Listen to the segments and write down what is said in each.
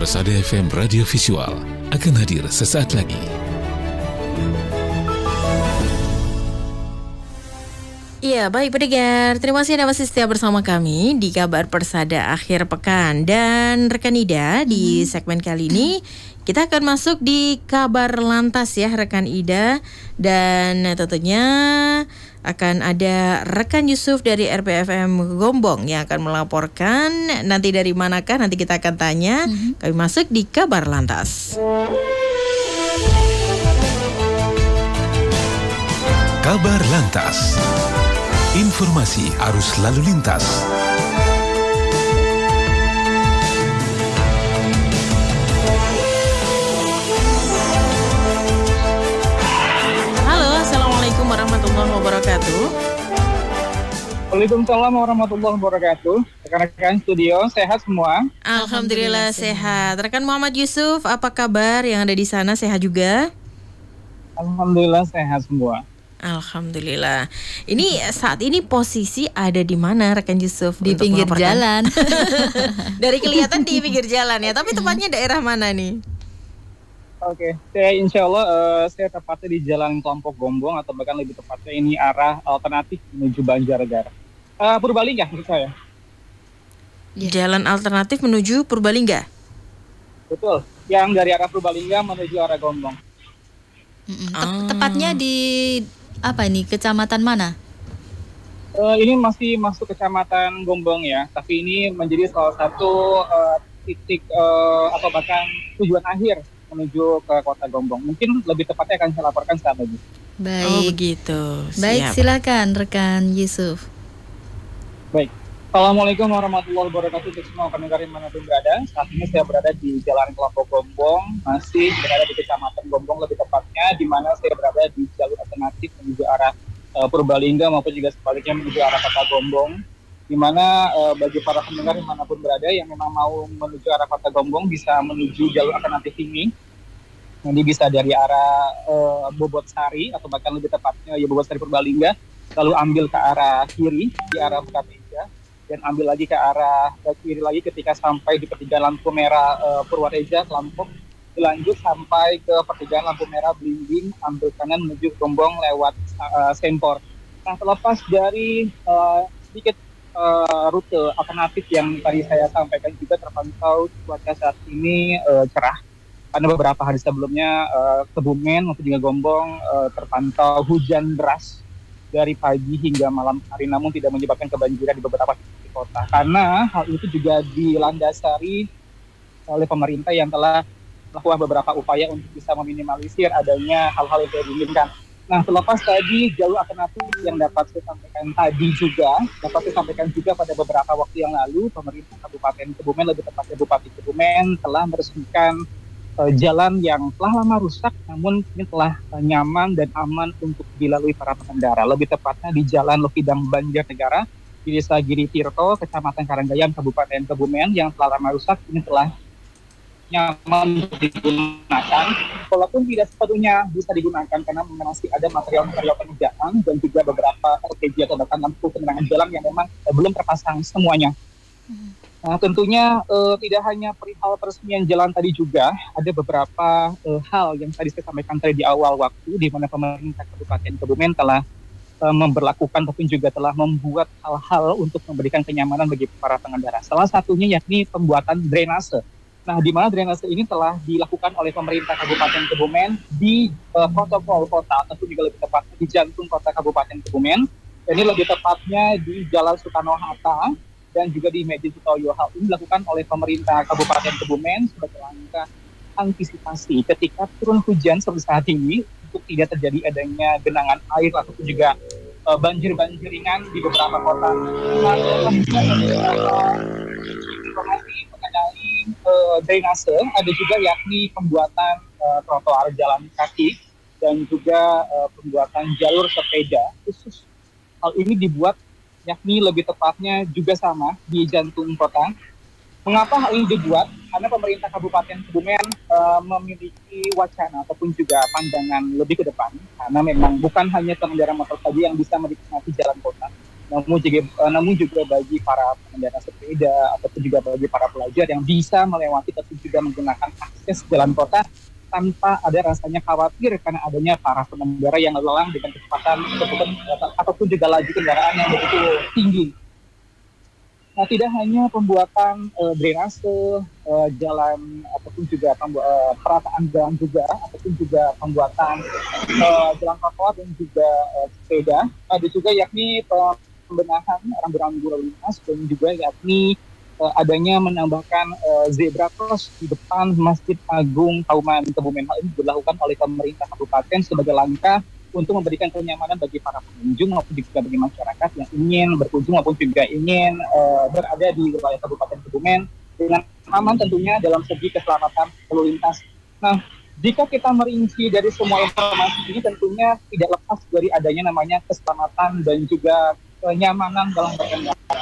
Persada FM Radio Visual akan hadir sesaat lagi. Iya, baik pendengar, terima kasih Anda masih setia bersama kami di Kabar Persada Akhir Pekan. Dan rekan Ida, di segmen kali ini kita akan masuk di Kabar Lantas ya rekan Ida. Dan tentunya akan ada rekan Yusuf dari RPFM Gombong yang akan melaporkan. Nanti dari manakah, nanti kita akan tanya. Kami masuk di Kabar Lantas. Kabar Lantas. Informasi arus lalu lintas. Halo, Assalamualaikum warahmatullahi wabarakatuh. Waalaikumsalam warahmatullahi wabarakatuh. Rekan-rekan studio, sehat semua? Alhamdulillah sehat. Rekan Muhammad Yusuf, apa kabar yang ada di sana? Sehat juga? Alhamdulillah sehat semua. Alhamdulillah. Ini saat ini posisi ada di mana rekan Yusuf? Di pinggir jalan. Dari kelihatan di pinggir jalan ya, tapi tepatnya daerah mana nih? Oke, saya insya Allah saya tepatnya di Jalan Kelompok Gombong, atau bahkan lebih tepatnya ini arah alternatif menuju Banjarnegara. Purbalingga menurut saya. Jalan alternatif menuju Purbalingga. Betul, yang dari arah Purbalingga menuju arah Gombong. Tepatnya di apa ini, kecamatan mana? Ini masih masuk kecamatan Gombong ya, tapi ini menjadi salah satu titik atau bahkan tujuan akhir menuju ke kota Gombong. Mungkin lebih tepatnya akan saya laporkan saat lagi. Baik. Oh begitu. Baik, silakan rekan Yusuf. Baik. Assalamualaikum warahmatullahi wabarakatuh untuk semua pendengar manapun berada. Saat ini saya berada di Jalan Kelompok Gombong, masih berada di Kecamatan Gombong lebih tepatnya, di mana saya berada di jalur alternatif menuju arah Purbalingga maupun juga sebaliknya menuju arah Kota Gombong. Di mana bagi para pendengar manapun berada yang memang mau menuju arah Kota Gombong bisa menuju jalur alternatif ini. Ini bisa dari arah Bobotsari atau bahkan lebih tepatnya ya Bobotsari Purbalingga, lalu ambil ke arah kiri di arah Bukateja, dan ambil lagi ke arah kiri lagi ketika sampai di pertigaan lampu merah Purwareja, Lampung, dilanjut sampai ke pertigaan lampu merah Blimbing, ambil kanan menuju Gombong lewat Sempor. Nah, terlepas dari sedikit rute alternatif yang tadi saya sampaikan, juga terpantau cuaca saat ini cerah. Karena beberapa hari sebelumnya Kebumen maupun juga Gombong terpantau hujan deras dari pagi hingga malam hari, namun tidak menyebabkan kebanjiran di beberapa titik kota. Karena hal itu juga dilandasari oleh pemerintah yang telah melakukan beberapa upaya untuk bisa meminimalisir adanya hal-hal yang tidak diinginkan. Nah, terlepas tadi jalur alternatif yang dapat saya sampaikan juga pada beberapa waktu yang lalu, pemerintah Kabupaten Kebumen, lebih tepatnya Bupati Kebumen, telah meresmikan jalan yang telah lama rusak, namun ini telah nyaman dan aman untuk dilalui para pengendara. Lebih tepatnya di Jalan Lokidang Banjarnegara, di Desa Giri Tirto, Kecamatan Karanggayam, Kabupaten Kebumen, yang telah lama rusak, ini telah nyaman untuk digunakan. Walaupun tidak sepenuhnya bisa digunakan karena masih ada material-material penunjang dan juga beberapa RPJ atau bahkan lampu penerangan jalan yang memang belum terpasang semuanya. Nah, tentunya tidak hanya perihal peresmian jalan tadi, juga ada beberapa hal yang tadi saya sampaikan tadi di awal waktu, di mana pemerintah Kabupaten Kebumen telah memberlakukan ataupun juga telah membuat hal-hal untuk memberikan kenyamanan bagi para pengendara. Salah satunya yakni pembuatan drainase. Nah, di mana drainase ini telah dilakukan oleh pemerintah Kabupaten Kebumen di protokol kota, ataupun juga lebih tepatnya di jantung kota Kabupaten Kebumen. Ini lebih tepatnya di Jalan Soekarno-Hatta dan juga di Majen Sutoyo. Hal ini dilakukan oleh pemerintah Kabupaten Kebumen sebagai langkah antisipasi ketika turun hujan seperti saat ini, untuk tidak terjadi adanya genangan air ataupun juga banjir-banjir ringan di beberapa kota. Nah, informasi mengenai drainase ada juga yakni pembuatan trotoar jalan kaki dan juga pembuatan jalur sepeda khusus. Hal ini dibuat yakni lebih tepatnya juga sama di jantung kota. Mengapa hal ini dibuat? Karena pemerintah Kabupaten Kebumen memiliki wacana ataupun juga pandangan lebih ke depan, karena memang bukan hanya pengendara motor saja yang bisa menikmati jalan kota, namun juga bagi para pengendara sepeda ataupun juga bagi para pelajar yang bisa melewati ataupun juga juga menggunakan akses jalan kota tanpa ada rasanya khawatir karena adanya para pengendara yang lelang dengan kecepatan ataupun juga laju kendaraan yang begitu tinggi. Nah, tidak hanya pembuatan drainase jalan ataupun juga perataan jalan juga ataupun juga pembuatan jalan trotoar dan juga sepeda, ada juga yakni pembenahan rambu-rambu lalu lintas dan juga yakni adanya menambahkan zebra cross di depan Masjid Agung Kauman Kebumen. Hal ini dilakukan oleh pemerintah kabupaten sebagai langkah untuk memberikan kenyamanan bagi para pengunjung maupun juga bagi masyarakat yang ingin berkunjung maupun juga ingin berada di wilayah Kabupaten Kebumen dengan aman tentunya dalam segi keselamatan lalu lintas. Nah, jika kita merinci dari semua informasi ini tentunya tidak lepas dari adanya namanya keselamatan dan juga kenyamanan dalam berkendara.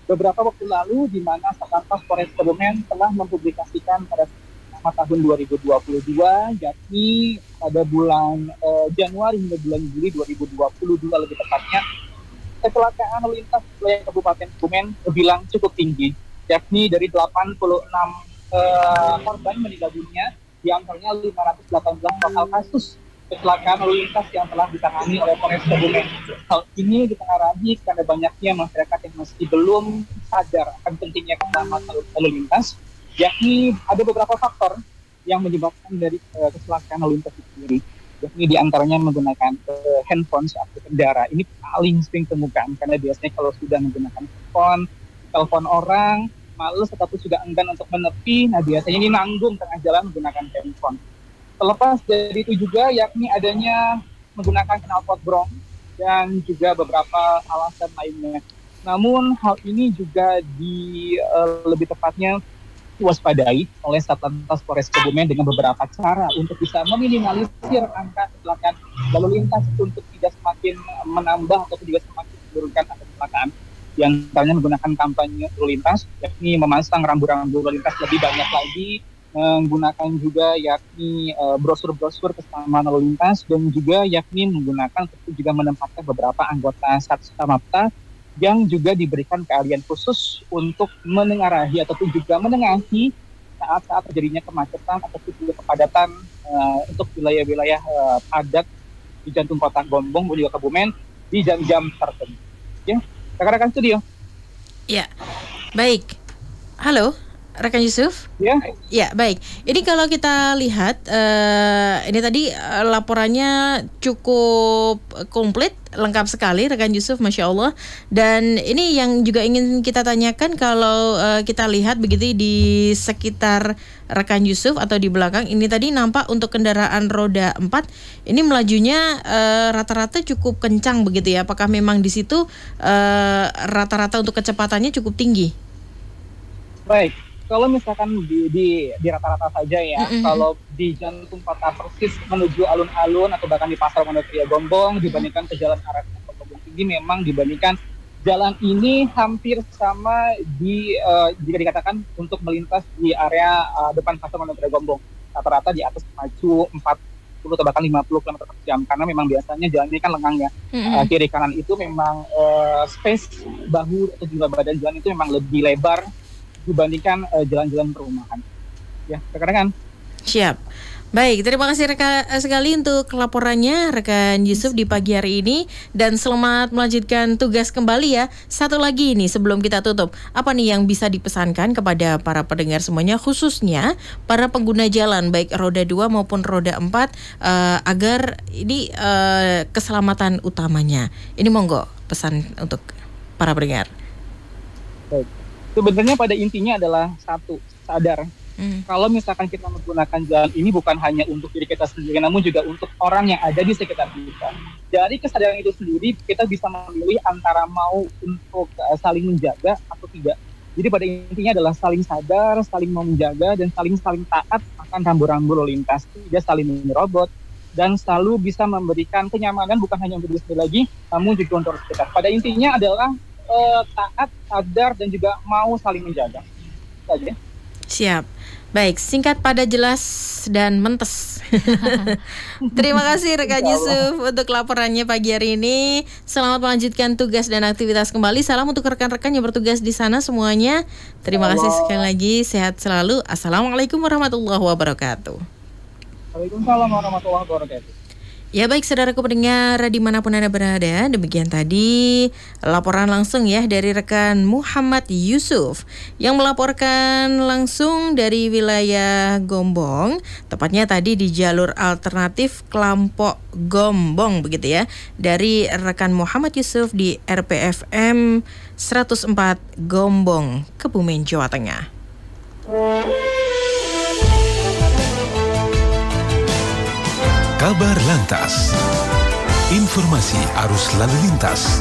Beberapa waktu lalu di mana Satlantas Polres Kebumen telah mempublikasikan pada tahun 2022, yakni pada bulan Januari hingga bulan Juli 2022 lebih tepatnya, kecelakaan lalu lintas wilayah Kabupaten Kebumen terbilang cukup tinggi, yakni dari 86 korban meninggal dunia, di antaranya 518 total kasus kecelakaan lalu lintas yang telah ditangani oleh Polres Kebumen. Hal ini ditengarai karena banyaknya masyarakat yang masih belum sadar akan pentingnya keselamatan lalu lintas, yakni ada beberapa faktor yang menyebabkan dari kecelakaan lalu lintas itu sendiri, yakni diantaranya menggunakan handphone saat berkendara. Ini paling sering ditemukan karena biasanya kalau sudah menggunakan telepon orang, males ataupun juga enggan untuk menepi, nah biasanya ini nanggung tengah jalan menggunakan handphone. Terlepas dari itu juga yakni adanya menggunakan knalpot brong dan juga beberapa alasan lainnya. Namun hal ini juga lebih tepatnya diwaspadai oleh Satlantas Polres Kebumen dengan beberapa cara untuk bisa meminimalisir angka kecelakaan lalu lintas untuk tidak semakin menambah atau tidak semakin menurunkan angka kecelakaan. Yang antaranya menggunakan kampanye lalu lintas, yakni memasang rambu-rambu lalu lintas lebih banyak lagi, menggunakan juga yakni brosur-brosur keselamatan lalu lintas, dan juga yakni menggunakan atau juga menempatkan beberapa anggota Satgas Samapta yang juga diberikan keahlian khusus untuk menengarahi ataupun juga menengahi saat-saat terjadinya kemacetan ataupun juga kepadatan untuk wilayah-wilayah padat di jantung kota Gombong dan juga Kebumen di jam-jam tertentu. Ya, rekan-rekan studio. Ya, baik. Halo, rekan Yusuf? Ya, baik. Ini kalau kita lihat, ini tadi laporannya cukup komplit, lengkap sekali, rekan Yusuf, Masya Allah. Dan ini yang juga ingin kita tanyakan, kalau kita lihat begitu di sekitar rekan Yusuf atau di belakang, ini tadi nampak untuk kendaraan roda 4, ini melajunya rata-rata cukup kencang begitu ya. Apakah memang di situ rata-rata untuk kecepatannya cukup tinggi? Baik. Kalau misalkan di rata-rata saja ya, kalau di jantung kota persis menuju alun-alun atau bahkan di pasar Monopria Gombong dibandingkan ke jalan arah Gombong Tinggi, memang dibandingkan jalan ini hampir sama jika dikatakan untuk melintas di area depan pasar Monopria Gombong, rata-rata di atas maju 40 atau bahkan 50 km per jam, karena memang biasanya jalan ini kan lengang ya. Kiri kanan itu memang space bahu atau juga badan jalan itu memang lebih lebar dibandingkan jalan-jalan perumahan. Ya, rekan-rekan. Siap. Baik, terima kasih sekali untuk laporannya rekan Yusuf di pagi hari ini, dan selamat melanjutkan tugas kembali ya. Satu lagi nih sebelum kita tutup, apa nih yang bisa dipesankan kepada para pendengar semuanya, khususnya para pengguna jalan baik roda 2 maupun roda 4 agar ini keselamatan utamanya. Ini monggo pesan untuk para pendengar. Baik. Sebenarnya pada intinya adalah satu, sadar. Kalau misalkan kita menggunakan jalan ini bukan hanya untuk diri kita sendiri, namun juga untuk orang yang ada di sekitar kita. Dari kesadaran itu sendiri, kita bisa memilih antara mau untuk saling menjaga atau tidak. Jadi pada intinya adalah saling sadar, saling mau menjaga, dan saling taat akan rambu-rambu lalu lintas. Tidak saling menyerobot, dan selalu bisa memberikan kenyamanan bukan hanya untuk diri sendiri lagi, namun juga untuk sekitar. Pada intinya adalah taat, sadar, dan juga mau saling menjaga. Saja. Siap. Baik, singkat, pada, jelas, dan mentes. Terima kasih rekan Yusuf untuk laporannya pagi hari ini. Selamat melanjutkan tugas dan aktivitas kembali. Salam untuk rekan-rekan yang bertugas di sana semuanya. Terima kasih sekali lagi. Sehat selalu. Assalamualaikum warahmatullahi wabarakatuh. Waalaikumsalam warahmatullahi wabarakatuh. Ya baik, saudaraku pendengar dimanapun Anda berada, demikian tadi laporan langsung ya dari rekan Muhammad Yusuf yang melaporkan langsung dari wilayah Gombong, tepatnya tadi di jalur alternatif Klampok Gombong begitu ya, dari rekan Muhammad Yusuf di RPFM 104 Gombong, Kebumen, Jawa Tengah. Kabar Lantas. Informasi arus lalu lintas.